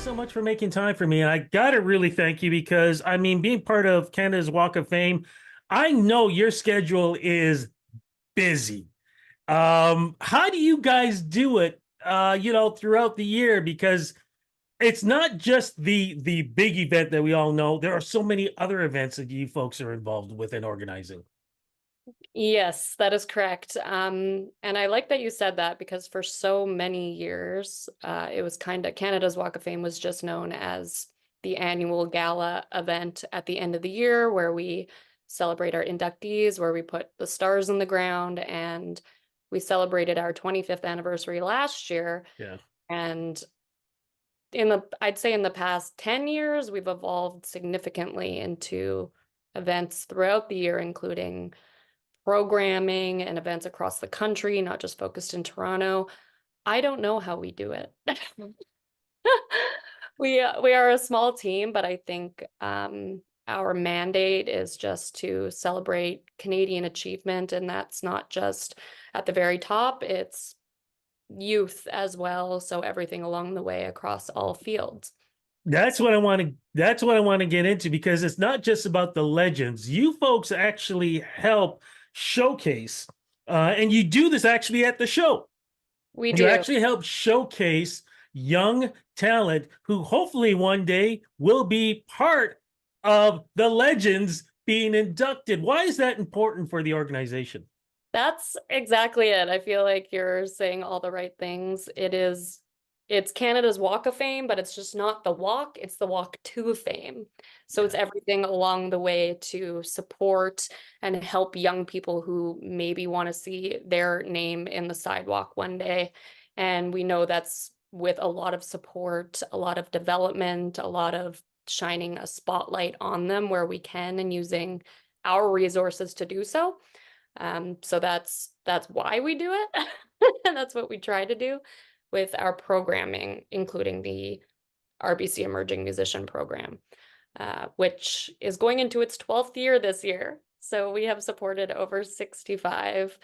so much for making time for me. And I got to really thank you because, I mean, being part of Canada's Walk of Fame, I know your schedule is busy. How do you guys do it, throughout the year? Because it's not just the big event that we all know. There are so many other events that you folks are involved with in organizing. Yes, that is correct. And I like that you said that because for so many years, it was kind of Canada's Walk of Fame was just known as the annual gala event at the end of the year where we celebrate our inductees, where we put the stars in the ground, and we celebrated our 25th anniversary last year. Yeah. And I'd say in the past 10 years, we've evolved significantly into events throughout the year, including programming and events across the country, not just focused in Toronto. I don't know how we do it. We are a small team, but I think our mandate is just to celebrate Canadian achievement, and that's not just at the very top, it's youth as well, so everything along the way across all fields. That's what I want to get into because it's not just about the legends. You folks actually help showcase, and you do this actually at the show. We You do. actually help showcase young talent who hopefully one day will be part of the legends being inducted. Why is that important for the organization? That's exactly it. I feel like you're saying all the right things. It's Canada's Walk of Fame, but it's just not the walk, it's the walk to fame. So it's Yeah. everything along the way to support and help young people who maybe want to see their name in the sidewalk one day. And we know that's with a lot of support, a lot of development, a lot of shining a spotlight on them where we can and using our resources to do so. So that's why we do it. And that's what we try to do with our programming, including the RBC Emerging Musician Program, which is going into its 12th year this year. So we have supported over 65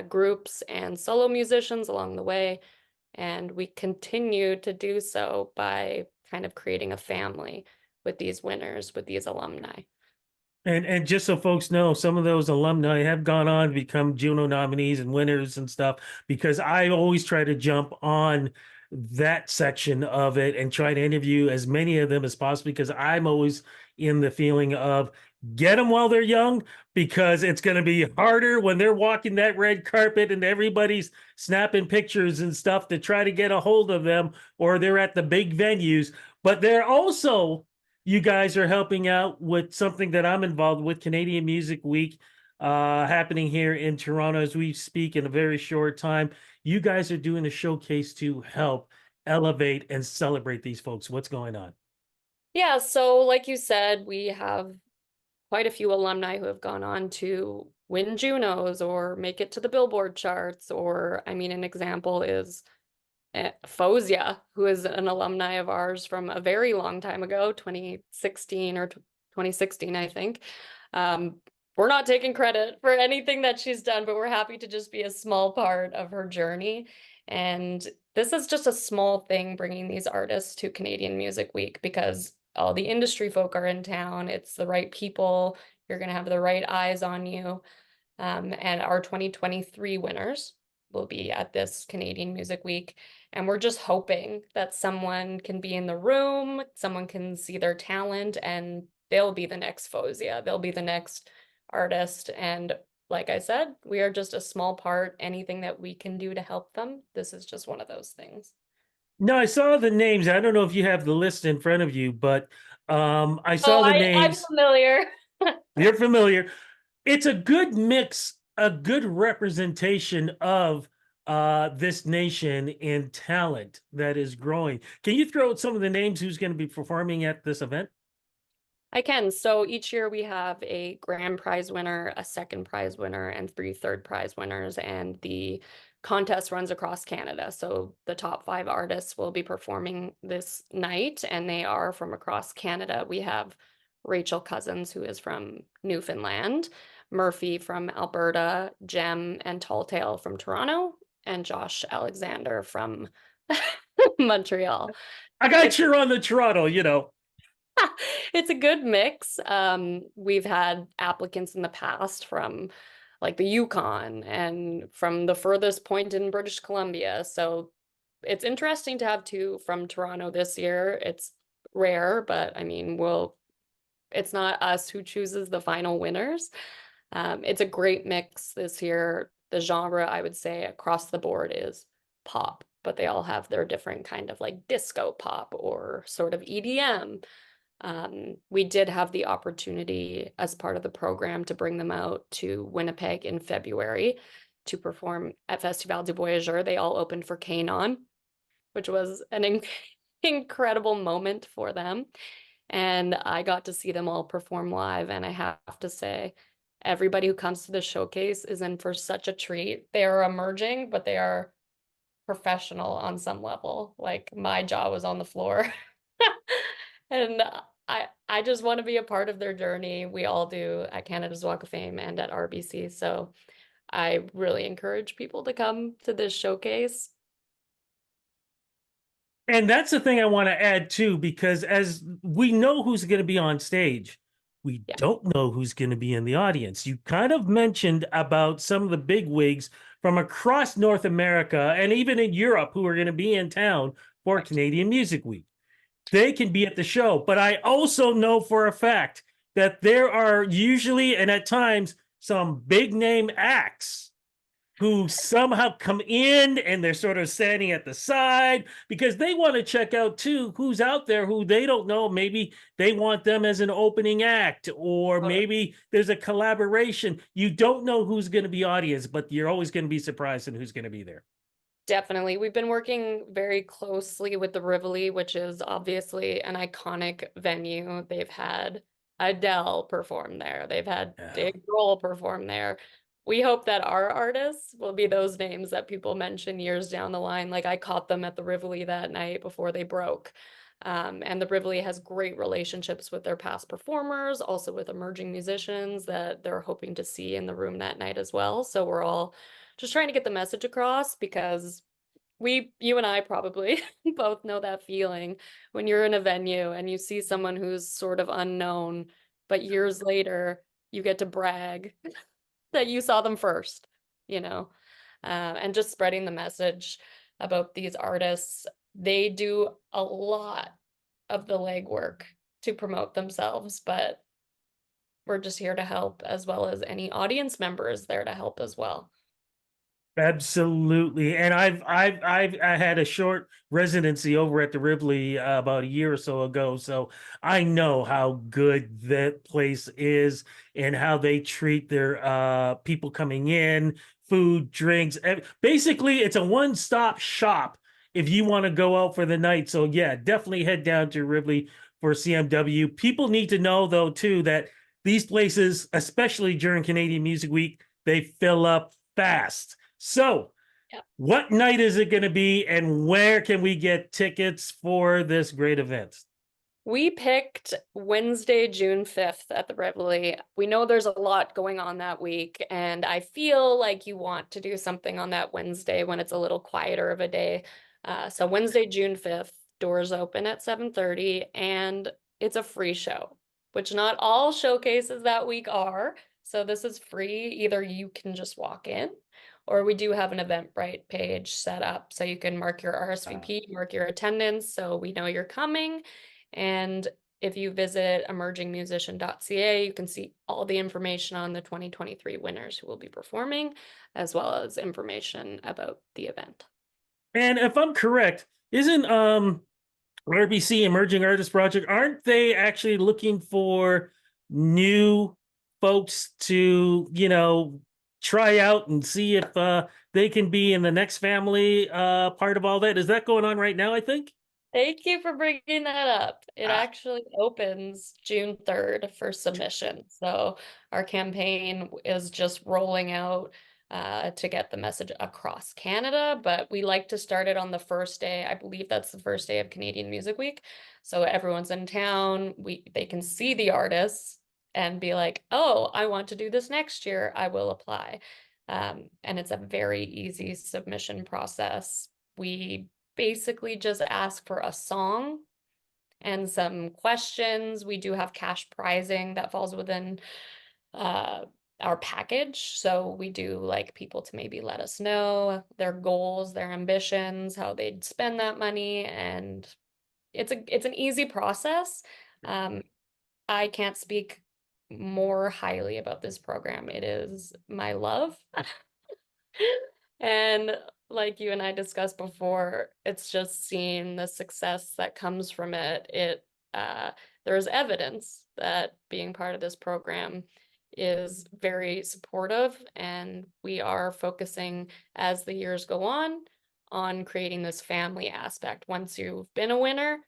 groups and solo musicians along the way, and we continue to do so by kind of creating a family with these winners, with these alumni. And just so folks know, some of those alumni have gone on to become Juno nominees and winners and stuff because I always try to jump on that section of it and try to interview as many of them as possible because I'm always in the feeling of get them while they're young because it's going to be harder when they're walking that red carpet and everybody's snapping pictures and stuff to try to get a hold of them or they're at the big venues. But they're also you guys are helping out with something that I'm involved with, Canadian Music Week, happening here in Toronto as we speak in a very short time. You guys are doing a showcase to help elevate and celebrate these folks. What's going on? Yeah, so like you said, we have quite a few alumni who have gone on to win Junos or make it to the Billboard charts. Or, I mean, an example is Fozia, who is an alumni of ours from a very long time ago, 2016 or 2016, I think. Um, we're not taking credit for anything that she's done, but we're happy to just be a small part of her journey. And this is just a small thing bringing these artists to Canadian Music Week because all the industry folk are in town. It's the right people. You're going to have the right eyes on you. And our 2023 winners will be at this Canadian Music Week. And we're just hoping that someone can be in the room, someone can see their talent, and they'll be the next Fozia. They'll be the next artist. And like I said, we are just a small part. Anything that we can do to help them, this is just one of those things. No, I saw the names. I don't know if you have the list in front of you, but I Oh, saw the I'm names. familiar. You're familiar. It's a good mix, a good representation of this nation and talent that is growing. Can you throw out some of the names who's going to be performing at this event? I can. So each year we have a grand prize winner, a second prize winner, and three third prize winners. And the contest runs across Canada. So the top five artists will be performing this night, and they are from across Canada. We have Rachel Cousins, who is from Newfoundland, Murphy from Alberta, Jem and Talltale from Toronto, and Josh Alexander from Montreal. I got It's you on the Toronto, you know. it's a good mix. We've had applicants in the past from like the Yukon and from the furthest point in British Columbia. So it's interesting to have two from Toronto this year. It's rare, but I mean, it's not us who chooses the final winners. It's a great mix this year. The genre, I would say, across the board is pop, but they all have their different kind of like disco pop or sort of EDM. We did have the opportunity as part of the program to bring them out to Winnipeg in February to perform at Festival du Voyageur. They all opened for Kanon, which was an incredible moment for them. And I got to see them all perform live. And I have to say, everybody who comes to the showcase is in for such a treat. They are emerging, but they are professional on some level. Like my jaw was on the floor. And I just want to be a part of their journey. We all do at Canada's Walk of Fame and at RBC. So I really encourage people to come to this showcase. And that's the thing I want to add too, because as we know who's going to be on stage, we Yeah, don't know who's going to be in the audience. You kind of mentioned about some of the big wigs from across North America and even in Europe who are going to be in town for right. Canadian Music Week. They can be at the show, but I also know for a fact that there are usually and at times some big name acts who somehow come in and they're sort of standing at the side because they want to check out too who's out there who they don't know. Maybe they want them as an opening act, or Totally. maybe there's a collaboration. You don't know who's going to be audience, but you're always going to be surprised in who's going to be there. Definitely. We've been working very closely with the Rivoli, which is obviously an iconic venue. They've had Adele perform there. They've had Yeah. Dave Grohl perform there. We hope that our artists will be those names that people mention years down the line. Like I caught them at the Rivoli that night before they broke. And the Rivoli has great relationships with their past performers, also with emerging musicians that they're hoping to see in the room that night as well. So we're all just trying to get the message across because you and I probably both know that feeling when you're in a venue and you see someone who's sort of unknown, but years later you get to brag that you saw them first, you know, and just spreading the message about these artists. They do a lot of the legwork to promote themselves, but we're just here to help as well as any audience members there to help as well. Absolutely. And I had a short residency over at the Rivoli about a year or so ago. So I know how good that place is and how they treat their people coming in, food, drinks. Basically, it's a one-stop shop if you want to go out for the night. So yeah, definitely head down to Rivoli for CMW. People need to know though too that these places, especially during Canadian Music Week, they fill up fast. So, Yeah. what night is it going to be, and where can we get tickets for this great event? We picked Wednesday, June 5th at the Rivoli. We know there's a lot going on that week, and I feel like you want to do something on that Wednesday when it's a little quieter of a day. So Wednesday, June 5th, doors open at 7:30, and it's a free show, which not all showcases that week are. So this is free. Either you can just walk in, or we do have an Eventbrite page set up so you can mark your RSVP, mark your attendance so we know you're coming. And if you visit emergingmusician.ca, you can see all the information on the 2023 winners who will be performing, as well as information about the event. And if I'm correct, isn't RBC Emerging Artist Project, aren't they actually looking for new folks to, try out and see if they can be in the next family part of all that? Is that going on right now, I think? Thank you for bringing that up. It Ah, actually opens June 3rd for submission. So our campaign is just rolling out to get the message across Canada, but we like to start it on the first day. I believe that's the first day of Canadian Music Week. So everyone's in town. They can see the artists and be like, "Oh, I want to do this next year. I will apply." And it's a very easy submission process. We basically just ask for a song and some questions. We do have cash prizing that falls within uh, our package. So we do like people to maybe let us know their goals, their ambitions, how they'd spend that money, and it's an easy process. Um, I can't speak more highly about this program. It is my love. And like you and I discussed before, it's just seeing the success that comes from it. Uh, there's evidence that being part of this program is very supportive, and we are focusing as the years go on creating this family aspect. Once you've been a winner,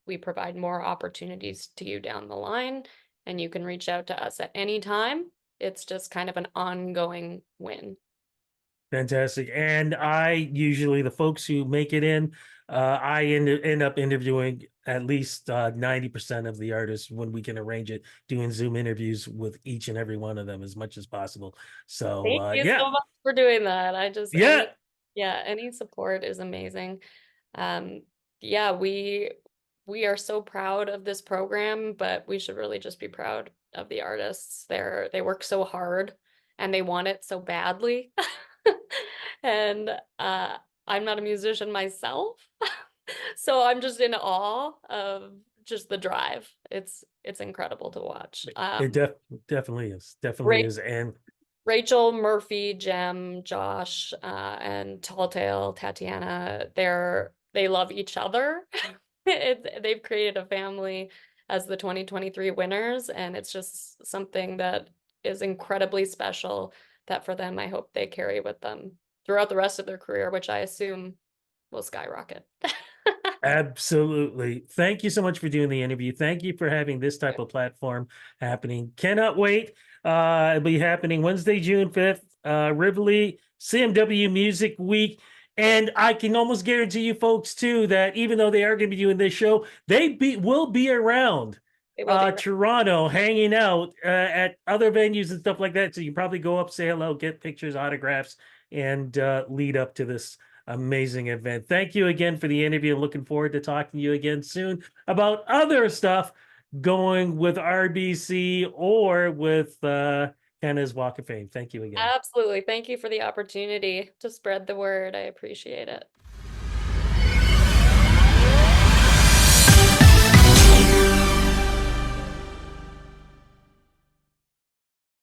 we provide more opportunities to you down the line, and you can reach out to us at any time. It's just kind of an ongoing win. Fantastic. And I usually, the folks who make it in, I end up interviewing at least 90% of the artists when we can arrange it, doing Zoom interviews with each and every one of them as much as possible. So Thank you yeah, so much for doing that. yeah, Yeah, any support is amazing. Um, yeah, we are so proud of this program, but we should really just be proud of the artists. They work so hard and they want it so badly. And I'm not a musician myself, so I'm just in awe of just the drive. It's incredible to watch. it definitely is. Definitely Ra is. And Rachel, Murphy, Jem, Josh, and Talltale, Tatiana, they love each other. They've created a family as the 2023 winners, and it's just something that is incredibly special that for them, I hope they carry with them throughout the rest of their career, which I assume will skyrocket. absolutely. Thank you so much for doing the interview. Thank you for having this type of platform happening. Cannot wait. It'll be happening Wednesday, June 5th, Rivoli, CMW Music Week. And I can almost guarantee you folks too that even though they are going to be doing this show, will be around It will be. Toronto hanging out at other venues and stuff like that. So you can probably go up, say hello, get pictures, autographs, and lead up to this amazing event. Thank you again for the interview. I'm looking forward to talking to you again soon about other stuff going with RBC or with Canada's Walk of Fame. Thank you again. Absolutely. Thank you for the opportunity to spread the word. I appreciate it.